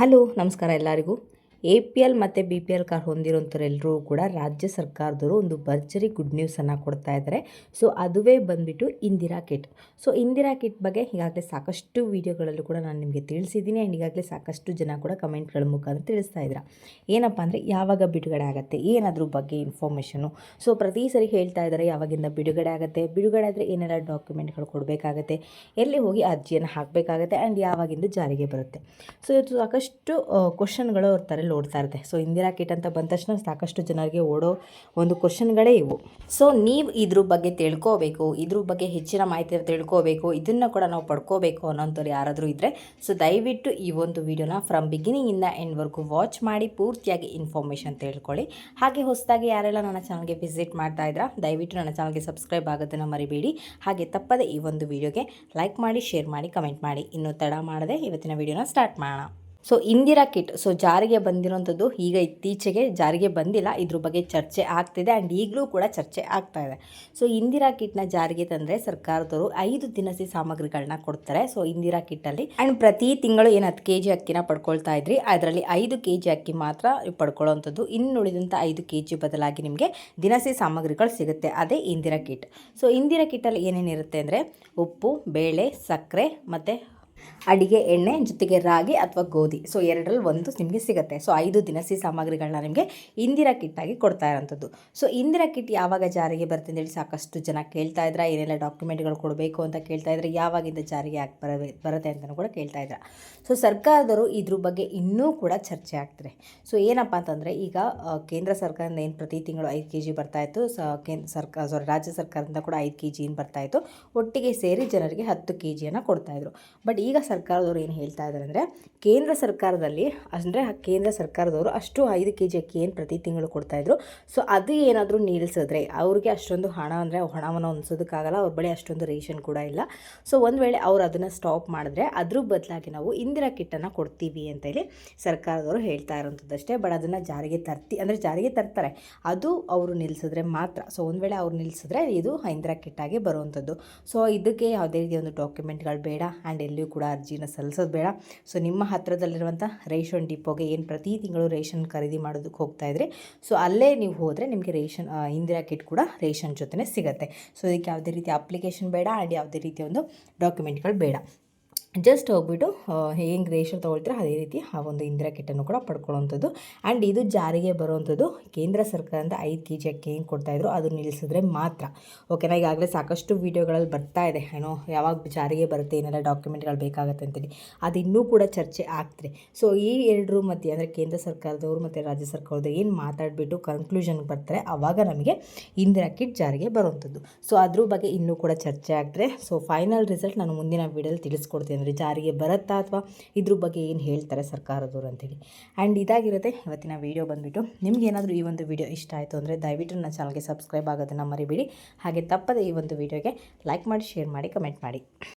Hello ನಮಸ್ಕಾರ ಎಲ್ಲರಿಗೂ. APL ಮತ್ತು BPL ಕಾರ್ಡ್ ಹೊಂದಿರೋಂಥವ್ರೆಲ್ಲರೂ ಕೂಡ ರಾಜ್ಯ ಸರ್ಕಾರದವರು ಒಂದು ಭರ್ಜರಿ ಗುಡ್ ನ್ಯೂಸನ್ನು ಕೊಡ್ತಾ ಇದ್ದಾರೆ. ಸೊ ಅದುವೇ ಬಂದುಬಿಟ್ಟು Indira kit. So Indira kit ಬಗ್ಗೆ ಈಗಾಗಲೇ ಸಾಕಷ್ಟು ವೀಡಿಯೋಗಳಲ್ಲೂ ಕೂಡ ನಾನು ನಿಮಗೆ ತಿಳಿಸಿದ್ದೀನಿ. ಆ್ಯಂಡ್ ಈಗಾಗಲೇ ಸಾಕಷ್ಟು ಜನ ಕೂಡ ಕಮೆಂಟ್ಗಳ ಮುಖಾಂತರ ತಿಳಿಸ್ತಾ ಇದ್ದಾರೆ. ಏನಪ್ಪ ಅಂದರೆ ಯಾವಾಗ ಬಿಡುಗಡೆ ಆಗುತ್ತೆ, ಏನಾದ್ರ ಬಗ್ಗೆ ಇನ್ಫಾರ್ಮೇಷನು. ಸೊ ಪ್ರತಿ ಸರಿ ಹೇಳ್ತಾ ಇದ್ದಾರೆ ಯಾವಾಗಿಂದ ಬಿಡುಗಡೆ ಆಗುತ್ತೆ, ಬಿಡುಗಡೆ ಆದರೆ ಏನೆಲ್ಲ ಡಾಕ್ಯುಮೆಂಟ್ಗಳು ಕೊಡಬೇಕಾಗತ್ತೆ, ಎಲ್ಲಿ ಹೋಗಿ ಅರ್ಜಿಯನ್ನು ಹಾಕಬೇಕಾಗತ್ತೆ, ಆ್ಯಂಡ್ ಯಾವಾಗಿಂದ ಜಾರಿಗೆ ಬರುತ್ತೆ. ಸೊ ಇದು ಸಾಕಷ್ಟು ಕ್ವಶನ್ಗಳು ಅವ್ರ ಥರ ಓಡ್ತಾ ಇರುತ್ತೆ. ಸೊ ಇಂದಿರಾ ಕಿಟ್ ಅಂತ ಬಂದ ತಕ್ಷಣ ಸಾಕಷ್ಟು ಜನರಿಗೆ ಓಡೋ ಒಂದು ಕ್ವಶನ್ಗಳೇ ಇವು. ಸೊ ನೀವು ಇದ್ರ ಬಗ್ಗೆ ತಿಳ್ಕೋಬೇಕು, ಇದ್ರ ಬಗ್ಗೆ ಹೆಚ್ಚಿನ ಮಾಹಿತಿ ತಿಳ್ಕೋಬೇಕು, ಇದನ್ನು ಕೂಡ ನಾವು ಪಡ್ಕೋಬೇಕು ಅನ್ನೋಂಥವ್ರು ಯಾರಾದರೂ ಇದ್ದರೆ ಸೊ ದಯವಿಟ್ಟು ಈ ಒಂದು ವಿಡಿಯೋನ ಫ್ರಮ್ ಬಿಗಿನಿಂಗಿಂದ ಎಂಡ್ವರೆಗೂ ವಾಚ್ ಮಾಡಿ ಪೂರ್ತಿಯಾಗಿ ಇನ್ಫಾರ್ಮೇಷನ್ ತಿಳ್ಕೊಳ್ಳಿ. ಹಾಗೆ ಹೊಸದಾಗಿ ಯಾರೆಲ್ಲ ನನ್ನ ಚಾನಲ್ಗೆ ವಿಸಿಟ್ ಮಾಡ್ತಾ ಇದ್ದೀರಾ ದಯವಿಟ್ಟು ನನ್ನ ಚಾನಲ್ಗೆ ಸಬ್ಸ್ಕ್ರೈಬ್ ಆಗೋದನ್ನು ಮರಿಬೇಡಿ. ಹಾಗೆ ತಪ್ಪದೆ ಈ ಒಂದು ವಿಡಿಯೋಗೆ ಲೈಕ್ ಮಾಡಿ, ಶೇರ್ ಮಾಡಿ, ಕಮೆಂಟ್ ಮಾಡಿ. ಇನ್ನೂ ತಡ ಮಾಡದೆ ಇವತ್ತಿನ ವಿಡಿಯೋನ ಸ್ಟಾರ್ಟ್ ಮಾಡೋಣ. ಸೊ ಇಂದಿರಾ ಕಿಟ್ ಜಾರಿಗೆ ಬಂದಿರೋಂಥದ್ದು ಈಗ ಇತ್ತೀಚೆಗೆ ಜಾರಿಗೆ ಬಂದಿಲ್ಲ, ಇದ್ರ ಬಗ್ಗೆ ಚರ್ಚೆ ಆಗ್ತಿದೆ ಆ್ಯಂಡ್ ಈಗಲೂ ಕೂಡ ಚರ್ಚೆ ಆಗ್ತಾ ಇದೆ. ಸೊ ಇಂದಿರಾ ಕಿಟ್ನ ಜಾರಿಗೆ ತಂದರೆ ಸರ್ಕಾರದವರು 5 ದಿನಸಿ ಸಾಮಗ್ರಿಗಳನ್ನ ಕೊಡ್ತಾರೆ. ಸೊ ಇಂದಿರಾ ಕಿಟ್ಟಲ್ಲಿ ಆ್ಯಂಡ್ ಪ್ರತಿ ತಿಂಗಳು ಏನು 10 kg ಅಕ್ಕಿನ ಪಡ್ಕೊಳ್ತಾ ಇದ್ರಿ, ಅದರಲ್ಲಿ 5 kg ಅಕ್ಕಿ ಮಾತ್ರ ಪಡ್ಕೊಳ್ಳೋವಂಥದ್ದು. ಇನ್ನುಳಿದಂಥ 5 kg ಬದಲಾಗಿ ನಿಮಗೆ ದಿನಸಿ ಸಾಮಗ್ರಿಗಳು ಸಿಗುತ್ತೆ, ಅದೇ ಇಂದಿರಾ ಕಿಟ್. ಸೊ ಇಂದಿರಾ ಕಿಟ್ಟಲ್ಲಿ ಏನೇನಿರುತ್ತೆ ಅಂದರೆ ಉಪ್ಪು, ಬೇಳೆ, ಸಕ್ಕರೆ ಮತ್ತು ಅಡಿಗೆ ಎಣ್ಣೆ ಜೊತೆಗೆ ರಾಗಿ ಅಥವಾ ಗೋಧಿ. ಸೊ ಎರಡರಲ್ಲಿ ಒಂದು ನಿಮಗೆ ಸಿಗುತ್ತೆ. ಸೊ 5 ದಿನಸಿ ಸಾಮಗ್ರಿಗಳನ್ನ ನಿಮಗೆ ಇಂದಿರಾ ಕಿಟ್ಟಾಗಿ ಕೊಡ್ತಾ ಇರೋಂಥದ್ದು. ಸೊ ಇಂದಿರಾ ಕಿಟ್ ಯಾವಾಗ ಜಾರಿಗೆ ಬರುತ್ತೆ ಅಂತೇಳಿ ಸಾಕಷ್ಟು ಜನ ಕೇಳ್ತಾ ಇದ್ರೆ, ಏನೆಲ್ಲ ಡಾಕ್ಯುಮೆಂಟ್ಗಳು ಕೊಡಬೇಕು ಅಂತ ಕೇಳ್ತಾ ಇದ್ರೆ, ಯಾವಾಗಿಂದ ಜಾರಿಗೆ ಬರುತ್ತೆ ಅಂತಲೂ ಕೂಡ ಕೇಳ್ತಾ ಇದ್ದಾರೆ. ಸೊ ಸರ್ಕಾರದವರು ಇದ್ರ ಬಗ್ಗೆ ಇನ್ನೂ ಕೂಡ ಚರ್ಚೆ ಆಗ್ತಿದೆ. ಸೊ ಏನಪ್ಪ ಅಂತಂದರೆ ಈಗ ಕೇಂದ್ರ ಸರ್ಕಾರದಿಂದ ಏನು ಪ್ರತಿ ತಿಂಗಳು 5 kg ಬರ್ತಾಯಿತ್ತು, ರಾಜ್ಯ ಸರ್ಕಾರದಿಂದ ಕೂಡ 5 kg ಏನು ಬರ್ತಾಯಿತ್ತು, ಒಟ್ಟಿಗೆ ಸೇರಿ ಜನರಿಗೆ 10 kgಯನ್ನು ಕೊಡ್ತಾಯಿದ್ರು. ಬಟ್ ಈಗ ಸರ್ಕಾರದವರು ಏನು ಹೇಳ್ತಾ ಇದ್ದಾರೆ ಅಂದರೆ ಕೇಂದ್ರ ಸರ್ಕಾರದವರು ಅಷ್ಟು 5 kg ಅಕ್ಕಿ ಏನು ಪ್ರತಿ ತಿಂಗಳು ಕೊಡ್ತಾಯಿದ್ರು, ಸೊ ಅದು ಏನಾದರೂ ನಿಲ್ಲಿಸಿದ್ರೆ ಅವ್ರಿಗೆ ಅಷ್ಟೊಂದು ಹಣವನ್ನು ಹೊಂದಿಸೋದಕ್ಕಾಗಲ್ಲ, ಅವ್ರ ಬಳಿ ಅಷ್ಟೊಂದು ರೇಷನ್ ಕೂಡ ಇಲ್ಲ. ಸೊ ಒಂದು ವೇಳೆ ಅವ್ರು ಅದನ್ನು ಸ್ಟಾಪ್ ಮಾಡಿದ್ರೆ ಅದ್ರ ಬದಲಾಗಿ ನಾವು ಇಂದಿರಾ ಕಿಟ್ಟನ್ನು ಕೊಡ್ತೀವಿ ಅಂತ ಹೇಳಿ ಸರ್ಕಾರದವರು ಹೇಳ್ತಾ ಇರೋಂಥದ್ದಷ್ಟೇ. ಬಟ್ ಅದನ್ನು ಜಾರಿಗೆ ತರ್ತಾರೆ, ಅದು ಅವರು ನಿಲ್ಲಿಸಿದ್ರೆ ಮಾತ್ರ. ಸೊ ಒಂದು ವೇಳೆ ಅವ್ರು ನಿಲ್ಲಿಸಿದ್ರೆ ಇದು ಇಂದಿರಾ ಕಿಟ್ಟಾಗಿ ಬರುವಂಥದ್ದು. ಸೊ ಇದಕ್ಕೆ ಯಾವುದೇ ರೀತಿಯ ಒಂದು ಡಾಕ್ಯುಮೆಂಟ್ಗಳು ಬೇಡ ಆ್ಯಂಡ್ ಎಲ್ಲಿಯೂ ಕೂಡ ಅರ್ಜಿನ ಸಲ್ಲಿಸೋದು ಬೇಡ. ಸೊ ನಿಮ್ಮ ಹತ್ತಿರದಲ್ಲಿರುವಂಥ ರೇಷನ್ ಡಿಪೋಗೆ ಏನು ಪ್ರತಿ ತಿಂಗಳು ರೇಷನ್ ಖರೀದಿ ಮಾಡೋದಕ್ಕೆ ಹೋಗ್ತಾ ಇದ್ರಿ, ಸೊ ಅಲ್ಲೇ ನೀವು ಹೋದರೆ ನಿಮಗೆ ಇಂದಿರಾ ಕಿಟ್ ಕೂಡ ರೇಷನ್ ಜೊತೆ ಸಿಗುತ್ತೆ. ಸೊ ಇದಕ್ಕೆ ಯಾವುದೇ ರೀತಿಯ ಅಪ್ಲಿಕೇಶನ್ ಬೇಡ ಆ್ಯಂಡ್ ಯಾವುದೇ ರೀತಿಯ ಒಂದು ಡಾಕ್ಯುಮೆಂಟ್ಗಳು ಬೇಡ. ಜಸ್ಟ್ ಹೋಗ್ಬಿಟ್ಟು ಹೆಂಗೆ ರೇಷನ್ ತೊಗೊಳ್ತೀರ ಅದೇ ರೀತಿ ಆ ಒಂದು ಇಂದಿರಾ ಕಿಟ್ಟನ್ನು ಕೂಡ ಪಡ್ಕೊಳ್ಳೋವಂಥದ್ದು. ಆ್ಯಂಡ್ ಇದು ಜಾರಿಗೆ ಬರುವಂಥದ್ದು ಕೇಂದ್ರ ಸರ್ಕಾರದಿಂದ 5 kg ಅಕ್ಕಿ ಏನು ಕೊಡ್ತಾಯಿದ್ರು ಅದು ನಿಲ್ಲಿಸಿದ್ರೆ ಮಾತ್ರ. ಓಕೆನಾ, ಈಗಾಗಲೇ ಸಾಕಷ್ಟು ವೀಡಿಯೋಗಳಲ್ಲಿ ಬರ್ತಾ ಇದೆ, ಏನೋ ಯಾವಾಗ ಜಾರಿಗೆ ಬರುತ್ತೆ, ಏನೆಲ್ಲ ಡಾಕ್ಯುಮೆಂಟ್ಗಳು ಬೇಕಾಗುತ್ತೆ ಅಂತೇಳಿ. ಅದು ಇನ್ನೂ ಕೂಡ ಚರ್ಚೆ ಆಗ್ತಿದೆ. ಸೊ ಈ ಎರಡರ ಮಧ್ಯೆ ಅಂದರೆ ಕೇಂದ್ರ ಸರ್ಕಾರದವರು ಮತ್ತು ರಾಜ್ಯ ಸರ್ಕಾರದವರು ಏನು ಮಾತಾಡಿಬಿಟ್ಟು ಕನ್ಕ್ಲೂಷನ್ಗೆ ಬರ್ತಾರೆ, ಆವಾಗ ನಮಗೆ ಇಂದಿರಾ ಕಿಟ್ ಜಾರಿಗೆ ಬರುವಂಥದ್ದು. ಸೊ ಅದ್ರ ಬಗ್ಗೆ ಇನ್ನೂ ಕೂಡ ಚರ್ಚೆ ಆಗ್ತದೆ. ಸೊ ಫೈನಲ್ ರಿಸಲ್ಟ್ ನಾನು ಮುಂದಿನ ವೀಡಿಯೋದಲ್ಲಿ ತಿಳಿಸ್ಕೊಡ್ತೀನಿ, ಅಂದರೆ ಜಾರಿಗೆ ಬರುತ್ತಾ ಅಥವಾ ಇದ್ರ ಬಗ್ಗೆ ಏನು ಹೇಳ್ತಾರೆ ಸರ್ಕಾರದವರು ಅಂತೇಳಿ. ಆ್ಯಂಡ್ ಇದಾಗಿರುತ್ತೆ ಇವತ್ತಿನ ವೀಡಿಯೋ ಬಂದುಬಿಟ್ಟು. ನಿಮ್ಗೆ ಏನಾದರೂ ಈ ಒಂದು ವೀಡಿಯೋ ಇಷ್ಟ ಆಯಿತು ಅಂದರೆ ದಯವಿಟ್ಟು ನನ್ನ ಚಾನಲ್ಗೆ ಸಬ್ಸ್ಕ್ರೈಬ್ ಆಗೋದನ್ನು ಮರಿಬೇಡಿ. ಹಾಗೆ ತಪ್ಪದೆ ಈ ಒಂದು ವೀಡಿಯೋಗೆ ಲೈಕ್ ಮಾಡಿ, ಶೇರ್ ಮಾಡಿ, ಕಮೆಂಟ್ ಮಾಡಿ.